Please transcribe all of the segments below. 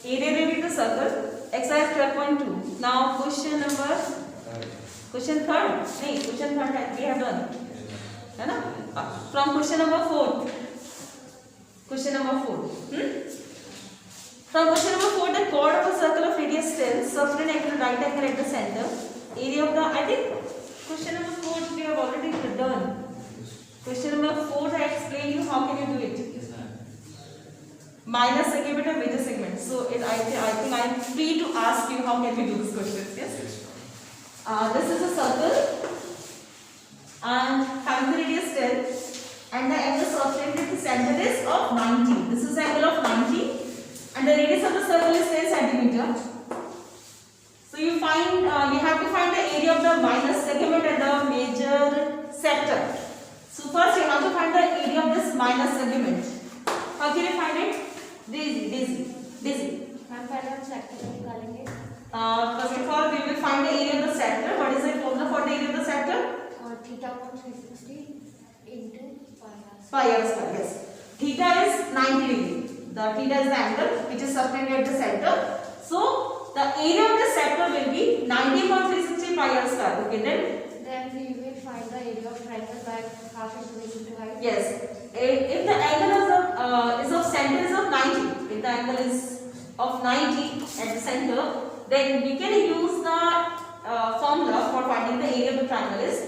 area related to circle, exercise 12.2. Now question third, नहीं question third we have done, है ना? From question number 4. From question number 4, the chord of a circle of radius 10, circle angle, right angle at the center, area of the, I think question number 4 we have already done. Question number 4 I explained you how can you do it. Minor segment and major segment. So I think I am free to ask you how can we do this question. Yes. This is a circle and having the radius 10 and the angle circulated at the center is of 90. This is the angle of 90 and the radius of the circle is 10 centimeter. So you have to find the area of the minor segment and the major sector. So first you have to find the area of this minor segment. How can you find it? Daisy. हम पहले हम sector निकालेंगे. First of all, we will find the area of the sector. What is the formula for the area of the sector? Theta upon 360 into pi r square. Yes. Theta is 90 degree. The theta is the angle which is separated at the center. So the area of the sector will be 90 upon 360 pi r square. Okay, then we will find the area of triangle by half into height. Yes. If the angle is of center is of 90, if the angle is of 90 at the center, then we can use the formula for finding the area of the triangle is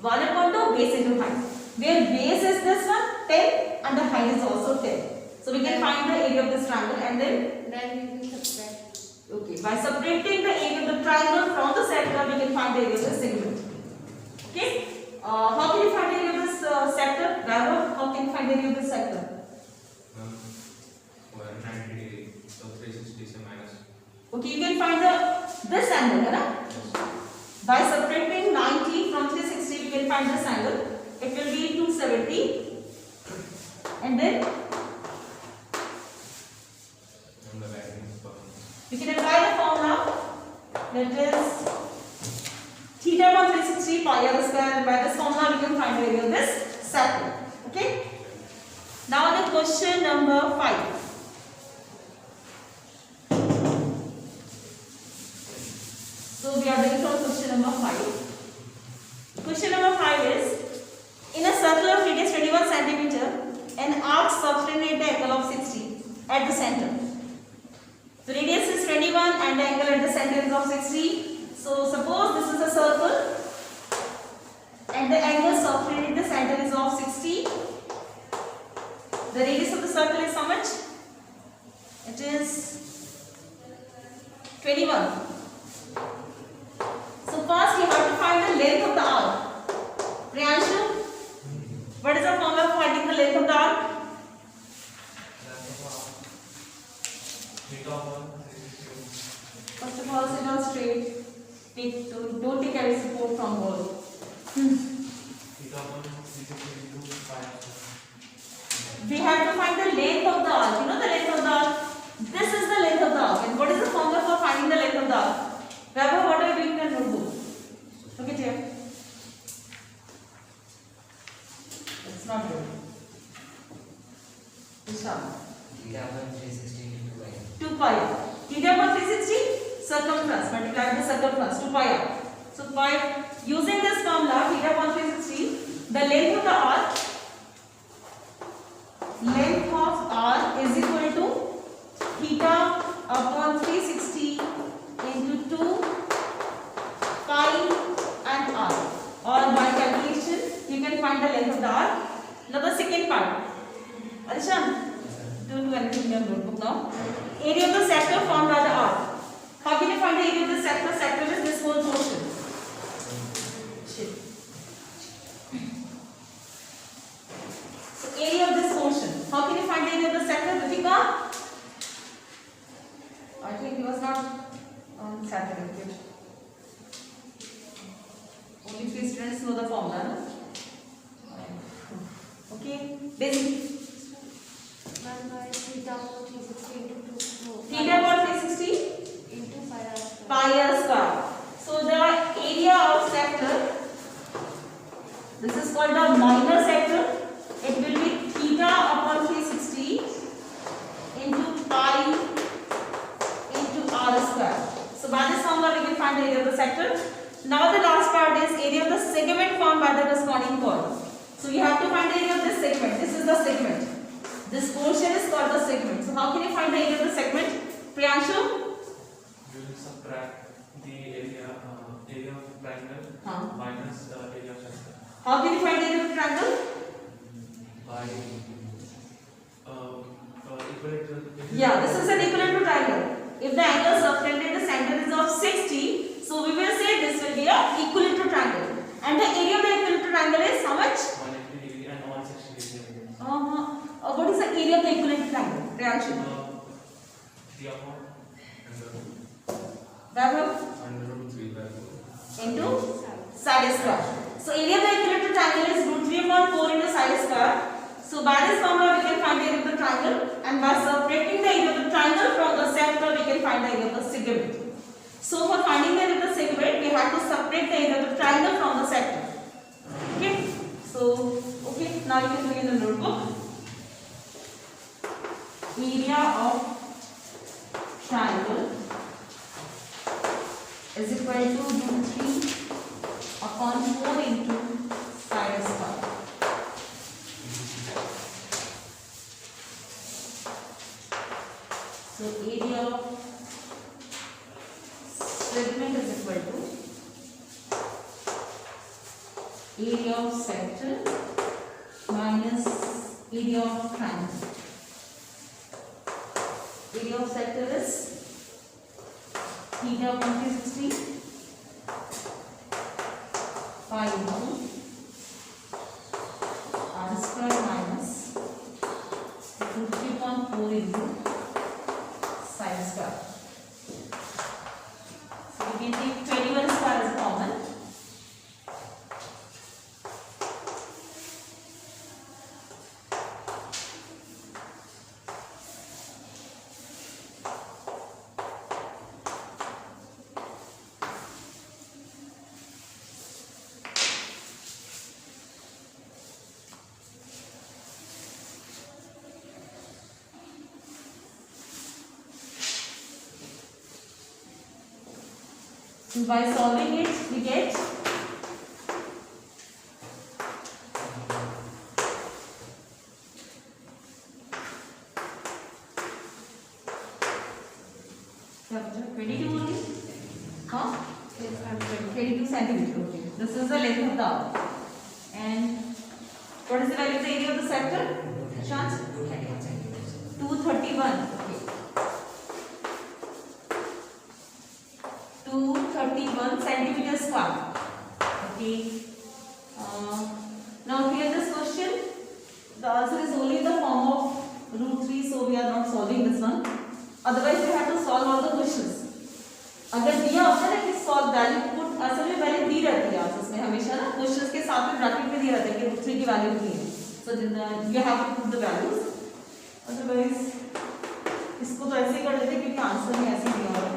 1 upon the base into height. Where base is this one 10 and the height is also 10. So we can find the area of this triangle and then we will subtract. Okay. By subtracting the area of the triangle from the sector, we can find the area of the segment. Okay. How can you find the area of this sector? Rather, how can you find the area of this sector? 90 degree, so 360 is minus. Okay, you can find this angle, right? By subtracting 90 from 360, we can find this angle. It will be 270, and then we can apply the formula that is theta upon 360 pi r square, and by this formula we can find the area of this circle. Okay. Now the question number 5. So we are doing for question number 5. Question number 5 is, in a circle of radius 21 centimeter, an arc circulating at the angle of 60 at the center. The radius is 21 and the angle at the center is of 60. So suppose this is a circle and the angle circulating at the center is of 60. The radius of the circle is how much? It is 21. So first you have to find the length of the arc. Priyanshu, what is the formula for finding the length of the arc? First of all, sit on straight. Don't take any support from wall. We have to find the length of the arc. You know the length of the arc? This is the length of the arc. And what is the formula for finding the length of the arc? Rabha, what are you doing in the notebook? Look at here. It's not good. Isham. Theta upon 360 into pi. 2 pi r. Theta upon 360 circumference multiplied by circumference 2 pi r. So by using this formula theta upon 360, the length of the arc is equal to theta upon 360 into 2 pi and r. Or by calculation you can find the length of the arc. Now the second part. Arishan, don't do anything in your notebook now. Area of the sector formed by the arc. How can you find the area of the sector? Sector is this whole portion. So area of this portion. How can you find the area of the sector, Ritika? I think he was not on Saturday. Only 3 students know the formula. No? Okay. Daisy. 1 by theta upon 360 into 2. Theta upon 360 into pi r square. pi r square. So the area of sector, this is called the minor sector. It will be theta upon 360 into pi the corresponding chord. So you have to find the area of this segment. This is the segment. This portion is called the segment. So how can you find the area of the segment? Priyanshu? You will subtract the area of triangle minus area of circle. How can you find the area of triangle? By Equilateral. Yeah, this is an equilateral triangle. If the angle subtended the center is of 60, so we will say this will be a equilateral triangle. And the area of the equilateral triangle is how much? 180 degree and 160 degree. What is the area of the equilateral triangle? Priyanshu? The amount Vaibhav? under root 3 by 4. Into side square. So area of the equilateral triangle is root 3 upon 4 into side square. So by this formula we can find the area of the triangle, and by subtracting the area of the triangle from the sector we can find the area of the segment. So for finding the area of the segment we have to subtract the area of the triangle from the sector. Okay. So now you can bring in the notebook. Area of triangle is equal to root 3 upon 4 into side square. So area of segment is equal to area of sector minus area of triangle. Area of sector is theta upon 360 pi into r square minus root 3 upon 4 into sine square. So we can take 21 square as common. So by solving it, we get क्या बचा 22 only? हाँ? 22 centimeter. Okay. This is the length of the arc. And what is the value of the area of the sector? Chance? 231 centimeters. 231. Okay. 231 centimeters square. Okay. Now here this question, the answer is only in the form of root 3, so we are not solving this one. Otherwise we have to solve all the questions. अगर दिया होता है ना कि solve value put, असल में value दी रहती है आंसर्स में हमेशा ना, क्वेश्चंस के साथ में ब्रैकेट में दी रहता है कि रूट 3 की वैल्यू कितनी है. So you have to put the values. Otherwise इसको तो ऐसे ही कर लेते हैं क्योंकि आंसर में ऐसे ही दिया हुआ है.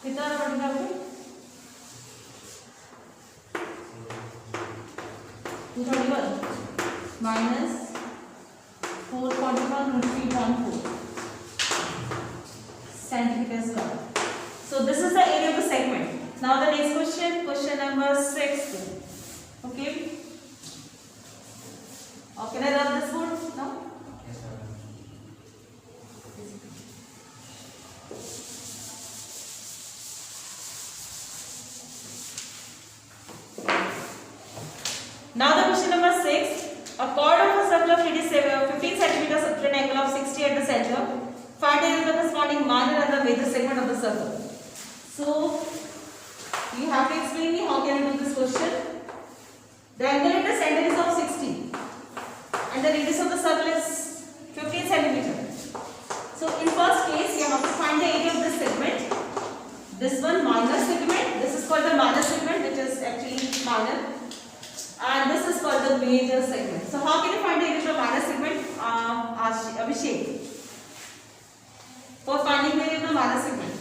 कितना बढ़ेगा आपको? 231 minus 441 root 3.4 centimeters square. So this is the area of the segment. Now the next question, question number 6. Okay. Can I rub this board now? Yes, madam. Now the question number 6. A chord of a circle of 15 centimeters at an angle of 60 at the center. Find the corresponding minor and the major segment of the circle. So you have to explain me how can I do this question. The angle at the center is of 60 and the radius of the circle is 15 centimeters. So in first case you have to find the area of this segment. This one minor segment. This is called the minor segment, which is actually minor. And this is called the major segment. So how can you find the area of the minor segment? Abhishek. For finding the area of the minor segment.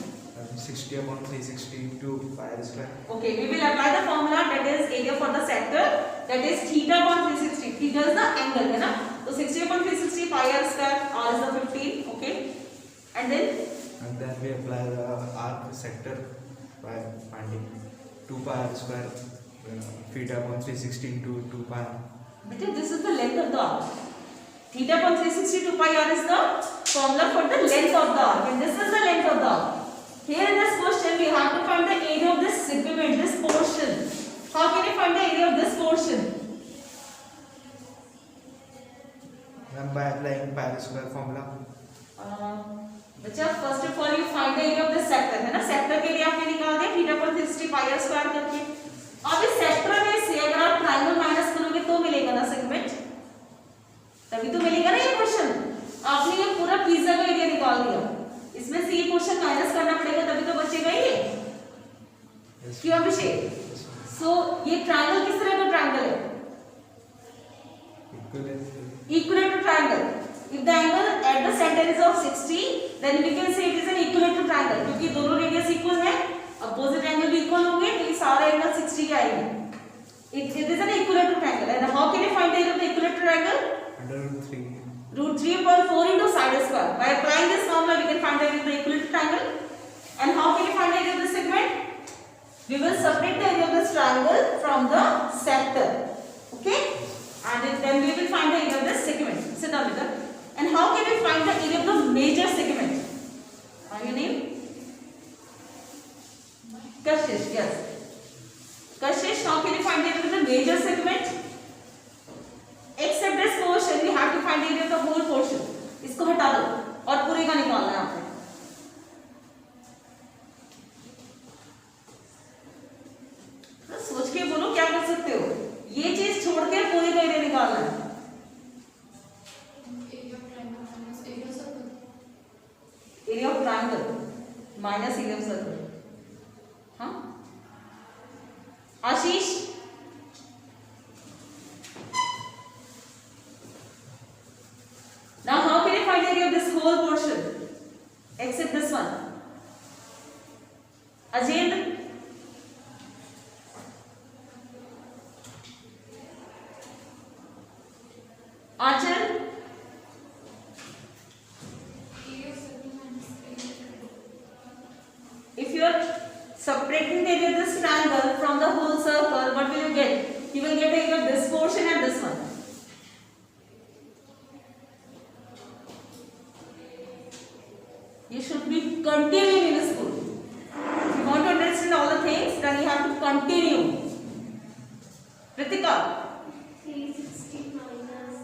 60 60/360 into pi r square. Okay, we will apply the formula, that is area for the sector, that is theta upon 360. Theta is the angle, है ना? तो 60/360 pi r square, r is the 15. Okay, and then we apply the arc sector by finding 2 pi r square theta/360 into 2 pi r. Because this is the length of the arc. Theta upon 360 2 pi r is the formula for the length of the arc, and this is the length of the arc. Here in this question we have to find the area of this segment, this portion. How can you find the area of this portion? By applying pi r square formula. बच्चा first of all you find the area of the sector, है ना? Sector के लिए आपने निकाल दिया theta पर 360 पाई r square करके. अब इस सेक्टर में से अगर आप ट्रायंगल माइनस करोगे तो मिलेगा ना सेगमेंट, तभी तो मिलेगा ना ये क्वेश्चन. आपने ये पूरा पिज्जा का एरिया निकाल दिया, इसमें से ये क्वेश्चन माइनस करना पड़ेगा तभी तो बचेगा ये. क्यों अभिषेक? सो ये ट्रायंगल किस तरह का ट्रायंगल है? Equilateral triangle. If the angle at the center is of 60, then we can say it is an equilateral triangle. क्योंकि दोनों रेडियस इक्वल है, अपोजिट एंगल भी इक्वल होंगे, तो ये सारे एंगल 60 के आएंगे. It is an equilateral triangle. And how can you find the area of the equilateral triangle? Under Root 3/4 into side square. By applying this formula, we can find the area of the equilateral triangle. And how can you find the area of the segment? We will separate the area of this triangle from the sector. Okay? And then we will find the area of this segment. Sit down, Vita. And how can we find the area of the major segment? Are you name? Kashish, yes. Kashish, how can you find the area of the major segment? Except this portion, we have to find the area of the whole portion. इसको हटा दो और पूरे का निकालना है आपने. सोच के बोलो क्या कर सकते हो. ये चीज छोड़ के पूरे का एरिया निकालना है. Area of triangle minus area of circle. हाँ आशीष, now how can you find the area of this whole portion except this one? Ajendra, Archana, if you are subtracting the area of this triangle from the whole circle, what will you get? You will get the area of this portion and this one. You should be continuing in school. If you want to understand all the things, then you have to continue. Ritika, 360 minus.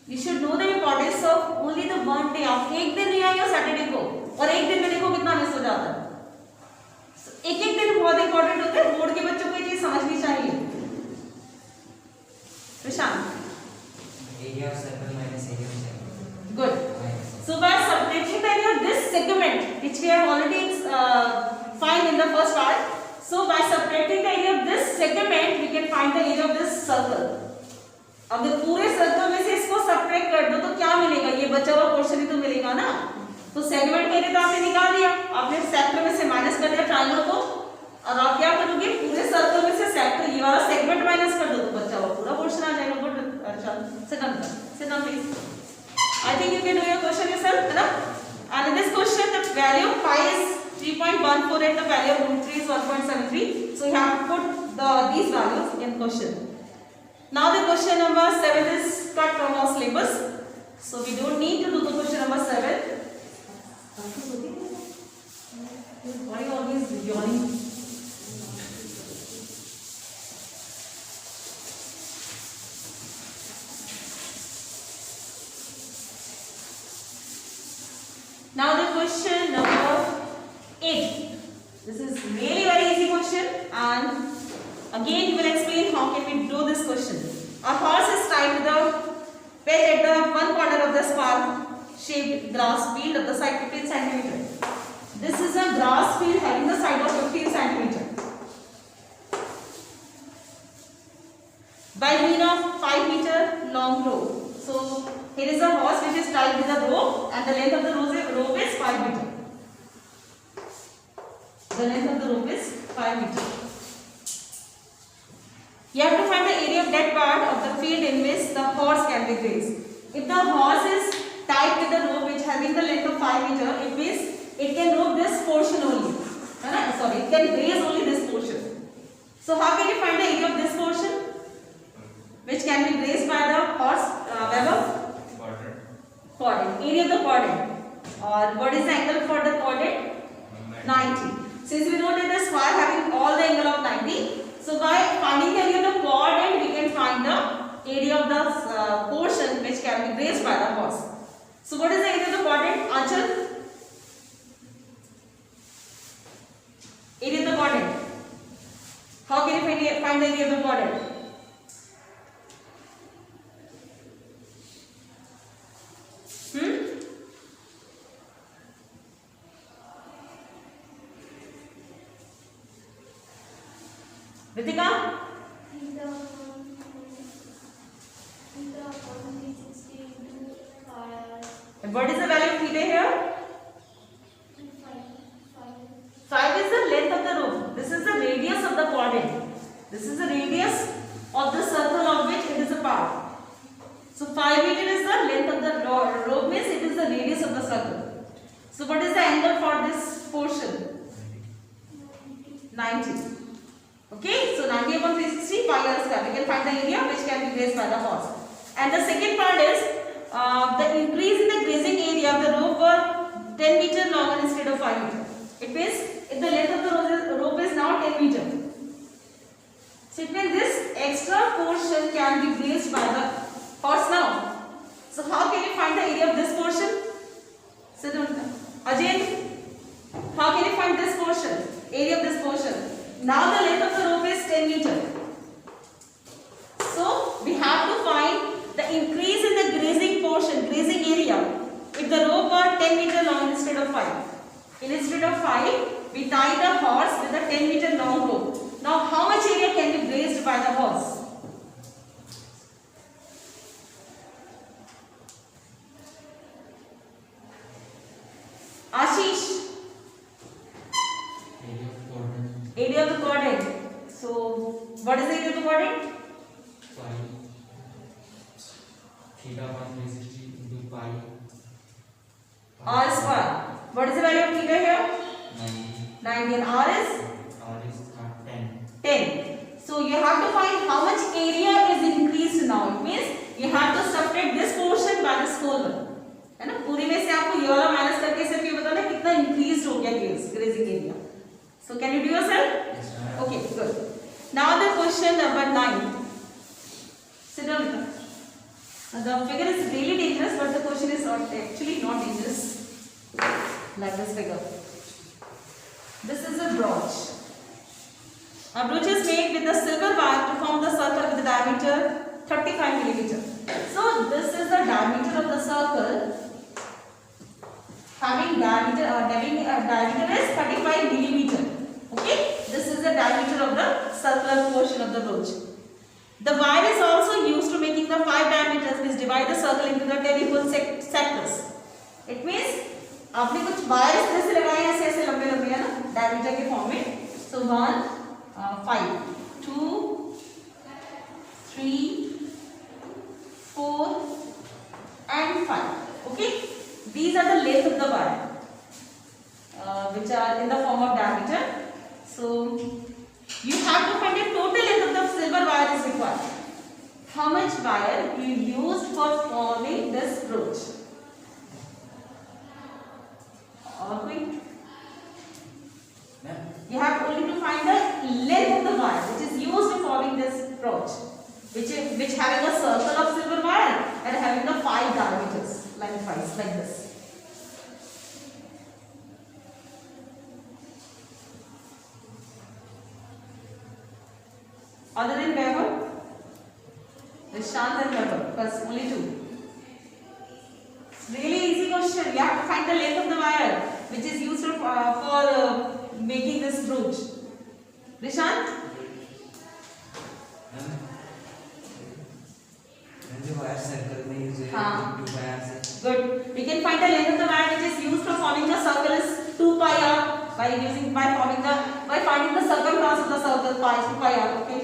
you should know the importance of only the one day. आप एक दिन नहीं आएगा Saturday को, और एक दिन में देखो कितना मिस हो जाता है. एक एक दिन बहुत इंपॉर्टेंट होते हैं. बोर्ड के बच्चों को ये चीज समझनी चाहिए. प्रशांत, Area of circle minus area of circle. good. Minus. So by subtracting the area of this segment, which we have already find in the first part, so by subtracting the area of this segment, we can find the area of this circle. अगर पूरे circle में से इसको subtract कर दो तो क्या मिलेगा? ये बचा हुआ पोर्शन ही तो मिलेगा ना. तो सेगमेंट का एरिया तो आपने निकाल दिया, आपने सेक्टर में से माइनस कर दिया ट्रायंगल को, और आप क्या करोगे? पूरे सर्कल में से सेक्टर ये वाला सेगमेंट माइनस कर दो तो बचा हुआ पूरा पोर्शन आ जाएगा. गुड. अच्छा, sit down please. I think you can do your question yourself, है ना? And in this question, the value of pi is 3.148, the value of root 3 is 1.73. So you have to put these values in question. Now the question number 7 is cut from our syllabus, so we don't need to do the question number 7. Why are you always yawning? Now the question number 8. This is really very easy question, and again we will explain how can we do this question. A horse is tied to the pedge at the one corner of the spark-shaped grass field of the side 15 cm. This is a grass field having the side of 15 cm. By mean of 5 meter long rope. So here is a horse which is tied with a rope, and the length of the rope is 5 meter. The length of the rope is 5 meter. You have to find the area of that part of the field in which the horse can be grazed. If the horse is tied with a rope which having the length of 5 meter, it means it can rope this portion only. Sorry, it can graze only this portion. So how can you find the area of this portion which can be grazed by the horse, Weber? Quadrant. Area of the quadrant. Or what is the angle for the quadrant? 90. Since we know that the square having all the angle of 90, so by finding the area of the quadrant, we can find the area of the portion which can be grazed by the horse. So what is the area of the quadrant? Achal? Area of the quadrant. How can you find the area of the quadrant? Ritika? Theta upon 360 into 5. And what is the value of theta here? 5 is the length of the rope. This is the radius of the quadrant. This is the radius of the circle of which it is a part. So 5 meter is the length of the rope, means it is the radius of the circle. So what is the angle for this portion? 90. Okay, so 90 upon 360 pi r square. We can find the area which can be grazed by the horse. And the second part is the increase in the grazing area of the rope were 10 meter longer instead of 5 meter. It means if the length of the rope is now 10 meter. So it means this extra portion can be grazed by the horse now. So how can you find the area of this portion? So Ajay, how can you find this portion? Area of this portion. Now the length of the rope is 10 meter. So we have to find the increase in the grazing portion, grazing area. If the rope are 10 meter long instead of 5. Instead of 5, we tie the horse with a 10 meter long rope. Now how much area can be grazed by the horse? Ashish. Area of the quadrant. So, what is the area of the quadrant? 5. Theta 160 into pi. R square. What is the value of theta here? 90. And R is? R is 10. 10. So, you have to find how much area is increased now. It means you have to subtract this portion by this whole one. है ना? पूरी में से आपको ये वाला minus करके सिर्फ ये बताना कितना इंक्रीज हो गया grazing area. So can you do yourself? Yes, ma'am. Okay, good. Now the question number 9. Sit down. The figure is really dangerous, but the question is actually not dangerous. Like this figure. This is a brooch. A brooch is made with a silver wire to form the circle with a diameter 35 millimeter. So this is the diameter of the circle. Having diameter is 35 millimeter. Okay, this is the diameter of the circular portion of the brooch. The wire is also used to making the 5 diameters which divide the circle into the 10 equal sectors. It means आपने कुछ wire इस तरह से लगाए हैं ऐसे ऐसे लंबे लंबे है ना डायमीटर के फॉर्म में. So 1, 5, 2, 3, 4 and 5. Okay, these are the length of the wire which are in the form of diameter. So you have to find the total length of the silver wire is required. How much wire you used for forming this brooch? You have only to find the length of the wire which is used for forming this brooch, which having a circle of silver wire and having the 5 diameters lengthwise like this. Other than Weber, Nishant and Weber, first only 2. Really easy question. You have to find the length of the wire which is used for making this brooch. Nishant? जो wire circle में use हाँ. Good. We can find the length of the wire which is used for forming the circle is 2 pi r by finding the circumference of the circle pi 2 pi r. Okay.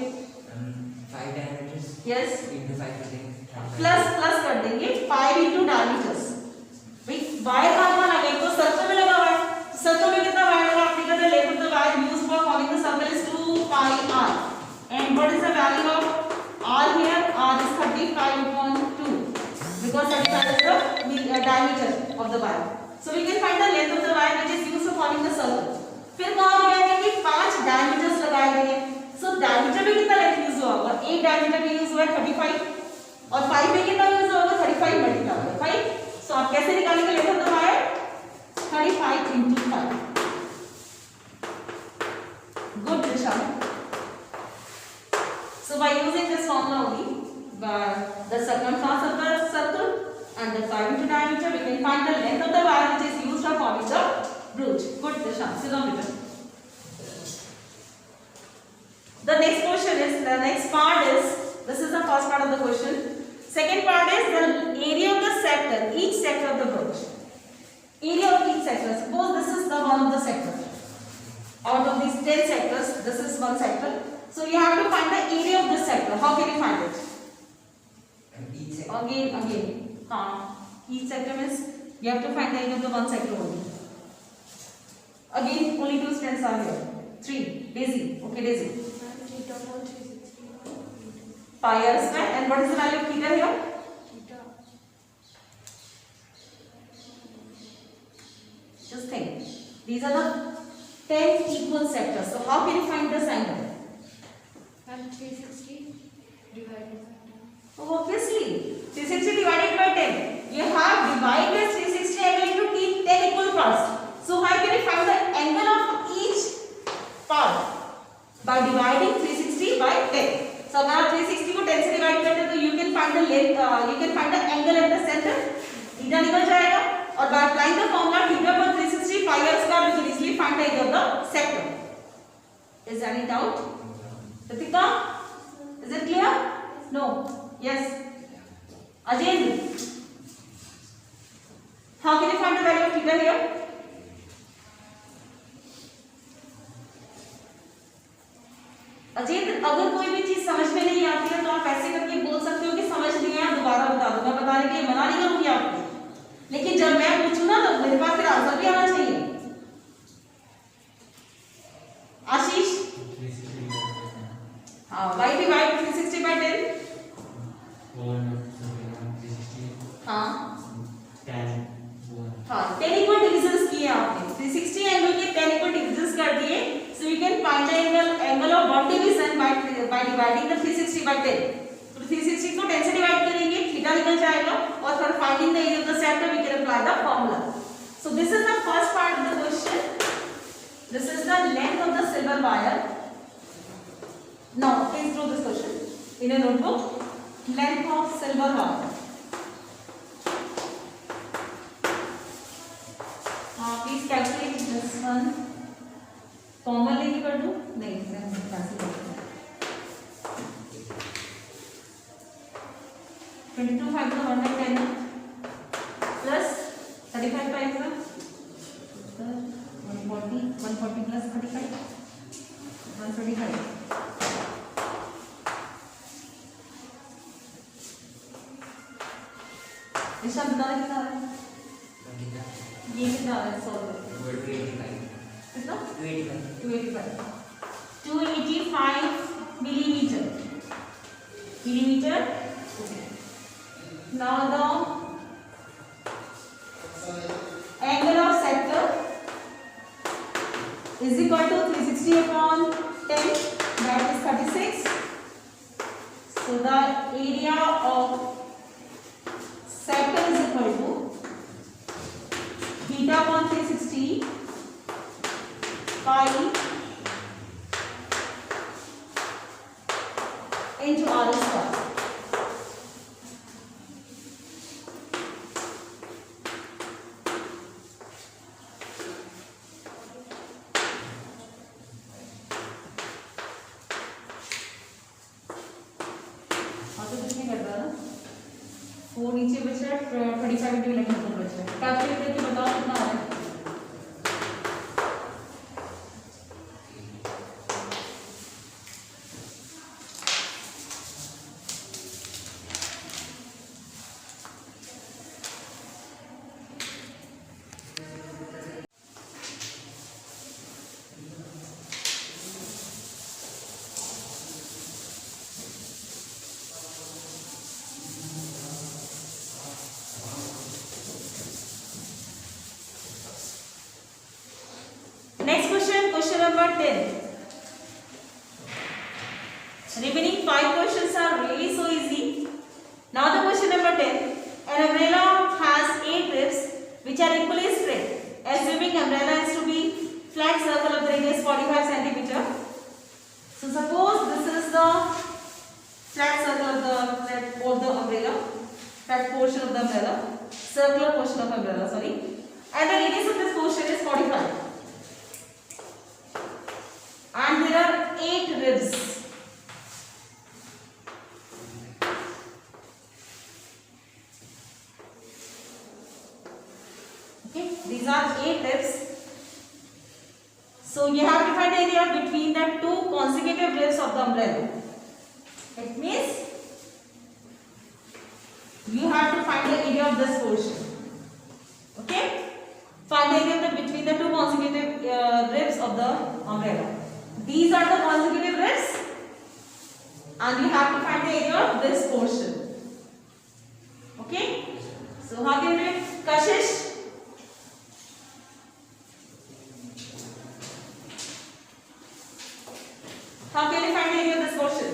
5 diameters Yes. into 5 कर देंगे. Plus कर देंगे 5 into diameters. भाई wire कहाँ लगे तो circle में लगा हुआ है. सर्कल में कितना वायर लगा आपने कहा length of the wire used for forming the circle is 2 pi r. And what is the value of r here? R is 35/2 because 35 is the diameter of the wire. So we can find the length of the wire which is used for forming the circle. फिर कहाँ हो गया कि 5 diameters लगाए गए हैं. So diameter में कितना length यूज हुआ होगा? एक diameter में यूज हुआ है 35 और 5 में कितना यूज होगा? 35 मल्टीप्लाई बाय 5. So आप कैसे निकालेंगे length of the wire? 35 into 5. Good, Dishan. So by using this formula only, by the circumference of the circle and the 5 into diameter, we can find the length of the wire which is used for forming the brooch. Good, Dishan. Sit down, Dishan. The next question is, the next part is, this is the first part of the question. Second part is the area of the sector, each sector of the brooch. Area of each sector. Suppose this is the one of the sector. Out of these 10 sectors, this is one sector. So you have to find the area of this sector. How can you find it? Each sector. Again. Each sector means you have to find the area of the one sector only. Again, only 2 students are here. 3. Daisy. Okay, Daisy. Theta upon 360. Pi r square. And what is the value of theta here? Theta. Just think. These are the 10 equal sectors. So how can you find this angle? And 360 divided by 10. Oh, obviously. 360 divided by 10. You have divided 360 angle into 10 equal parts. So how can you find the angle of each part? By dividing 360 by 10. So अगर आप 360 को 10 से divide करते हैं तो you can find the length, you can find the angle at the center. Theta निकल जाएगा और by applying the formula theta पर 360 pi r square we can easily find the area of the sector. Is there any doubt? Ritika, is it clear? No. Yes. Ajay, how can you find the value of theta here? Ajay, अगर कोई भी चीज समझ में नहीं आती है तो आप ऐसे करके बोल सकते हो कि समझ नहीं आया, दोबारा बता दो. मैं बताने के लिए मना नहीं करूंगी आपको, लेकिन जब मैं पूछूं ना तो मेरे पास फिर आंसर भी आना चाहिए. आशीष, हाँ, why divide 360 by 10? हाँ, 10 इक्वल डिविजन्स किए आपने. 360 एंगल के 10 इक्वल डिविजन्स कर दिए. So you can find the angle of one division by dividing the 360 by 10. तो 360 को 10 से डिवाइड करेंगे, थीटा निकल जाएगा और for finding the area of the sector we can apply the formula. So this is the first part of the question. This is the length of the silver wire. Now please do this question in a notebook. Length of silver wire. Please calculate this one. Common लेके कर दूं? नहीं, मैं कैसे करूँ? 22 5 का 1 by 10 plus 35 5 का 140 plus 35 135. इसका बताना कितना आ रहा है? ये कितना आ रहा है? 100 कितना? 285 millimeter. Okay. Now the angle of sector is equal to 360 upon 10, that is 36. So the area of sector is equal to theta upon 360 pi into r square. और तो कितने कर रहा है ना? 4 नीचे बच रहा है, 35 into 11 कैलकुलेट करके बताओ कितना आ रहा है। Next question, question number 10. Remaining 5 questions are really so easy. Now the question number 10. An umbrella has 8 ribs which are equally spread. Assuming umbrella is to be flat circle of the radius 45 centimeter. So suppose this is the flat circle of the umbrella, flat portion of the umbrella, circular portion of umbrella, sorry. And the radius of this portion is 45. And there are 8 ribs. Okay, these are 8 ribs. So you have to find the area between the 2 consecutive ribs of the umbrella. It means you have to find the area of this portion. Okay, find the area between the 2 consecutive ribs of the umbrella. These are the consecutive ribs and you have to find the area of this portion. Okay, so how can you do it? Kashish? How can you find the area of this portion?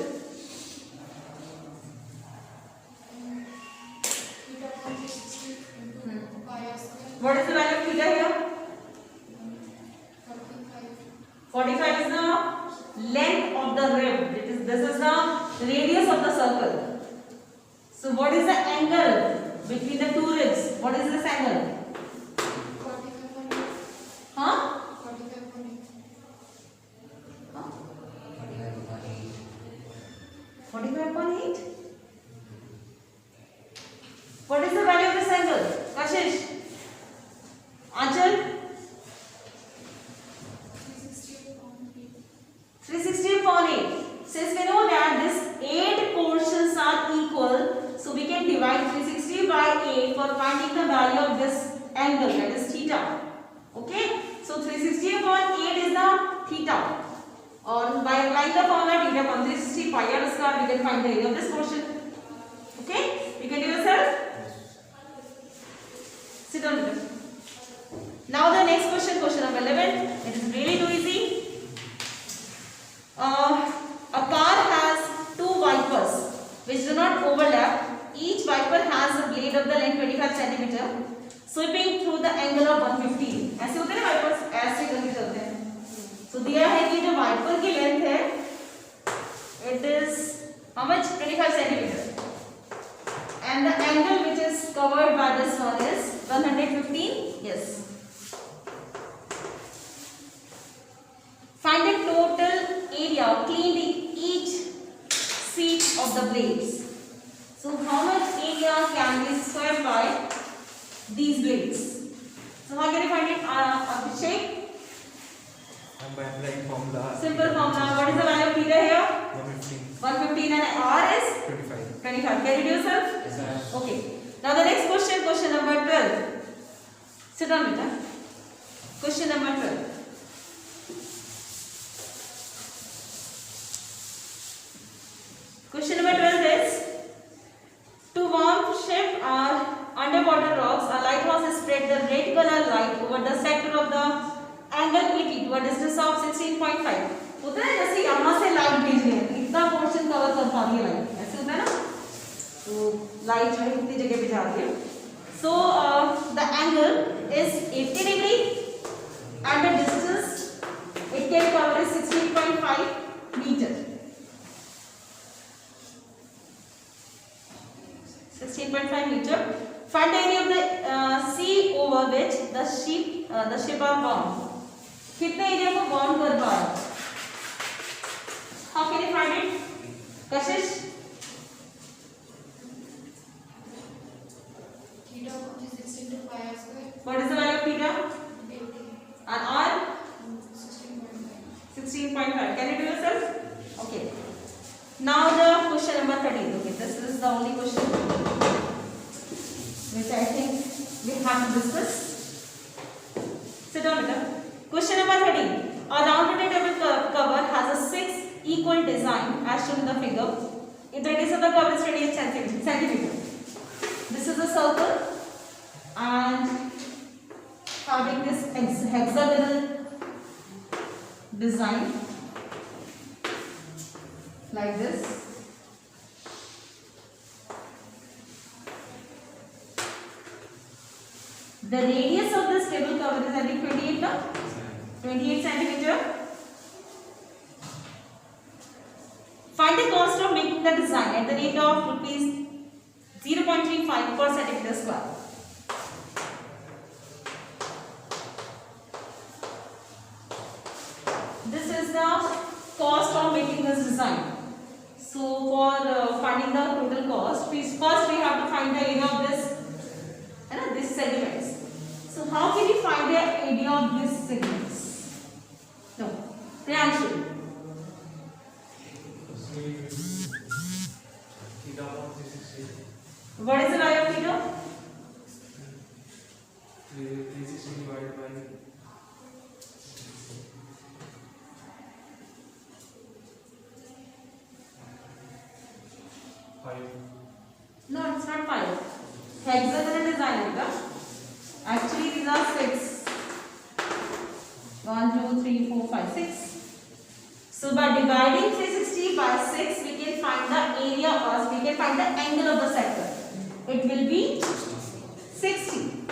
What is the value of theta here? 45 is the length of the rib. This is the radius of the circle. So what is the angle between the 2 ribs? What is this angle? 45.8. Huh? 45.8. Huh? 45.8. 45.8? What is the value of this angle? Kashish? Achal? 360.8. Since we know that these 8 portions are equal, so we can divide 360 by 8 for finding the value of this angle, that is theta. Okay? So 360 upon 8 is the theta. Or by applying the formula theta upon 360 pi r square, we can find the area of this portion. Okay? You can do yourself? Sit down with it. Now the next question, question number 11. It is really too easy. A car has 2 wipers which do not overlap. Each wiper has a blade of the length 25 cm sweeping through the angle of 150. ऐसे होते हैं ना wipers, ऐसे करके चलते हैं. So दिया है कि जो वाइपर की लेंथ है, it is how much? 25 cm. And the angle which is covered by this one is 115. Yes. Find the total area cleaned in each seat of the blades. So how much area can be squared by these blades? So how can you find it? Abhishek? I'm by applying formula. Simple formula. What is the value of theta here? 115. 115 and R is 25. 25. Can you do yourself? Yes, sir. Okay. Now the next question, question number 12. Sit down, beta. Question number 12. Question number 12 is, to warm ship or underwater rocks, a lighthouse spread the red color light over the sector of the angle 80 to a distance of 16.5. होता है जैसे यहाँ से light भेज रहे हैं, इतना portion cover कर पा रही है लाइट, ऐसे होता है ना? तो लाइट जो है इतनी जगह पे जा रही है. So the angle is 80 degree and the distance it can cover is 16.5 meter. 16.5 meter. Find the area of the sea over which the ship are bound. कितने एरिया को बाउंड कर पा रहा है? How can you find it? Kashish? Theta 46 into pi r square. we have to discuss. Sit down, beta. Question number 13. A rounded table cover has a 6 equal design as shown in the figure. If the radius of the cover is 28 centimeter. This is a circle and having this hexagonal design like this. The radius of this table cover is I think 28 no? 28 centimeter. Find the cost of making the design at the rate of rupees 0.35 per centimeter square. This is the cost of making this design. So for finding the total cost, first we have to find the area of this segments. So how can we find the area of these segments? No, Priyanshu. Theta of 360. What is the value of theta? 360 divided by 5. No, it's not 5. Hexagonal design, beta. Actually, these are 6. 1, 2, 3, 4, 5, 6. So by dividing 360 by 6, we can find the area or we can find the angle of the sector. It will be 60.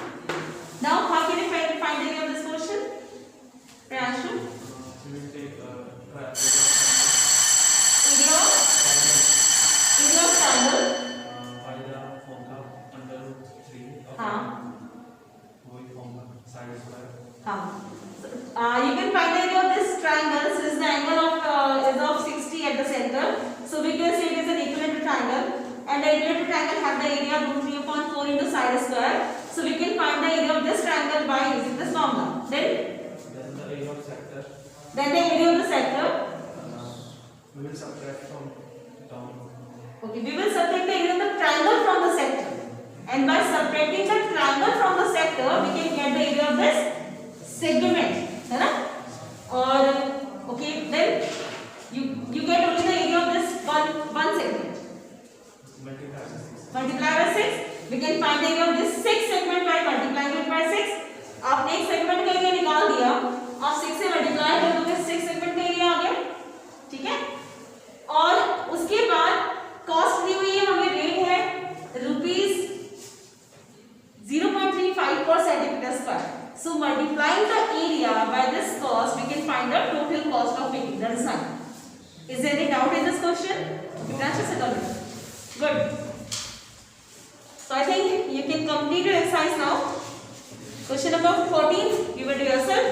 Now, how can we find the area of this portion? Priyanshu? So we will take Area of triangle. by the formula under root 3 of going formula side square. You can find the area of this triangle since the angle is of 60 at the center. So we can say it is an equilateral triangle, and the equilateral triangle have the area root 3 upon 4 into side square. So we can find the area of this triangle by using this formula. Then the area of sector the area of the sector. we will subtract from down. Okay, we will subtract the area of the triangle from the sector, and by subtracting the triangle from the sector, we can get the area of this segment. Or okay, then you get only the area of this one segment. Multiply by 6. Multiply by 6. We can find the area of this 6 segment by multiplying it by 6. आपने एक segment का area निकाल दिया, आप 6 से multiply कर दोगे 6 segment का एरिया आ गया, ठीक है? और उसके बाद कॉस्ट दी हुई है, हमें रेट है rupees 0.35 per centimeter square. So multiplying the area by this cost, we can find the total cost of making the design. Is there any doubt in this question? You can answer it. Good. So I think you can complete your exercise now. Question number 14, you will do yourself.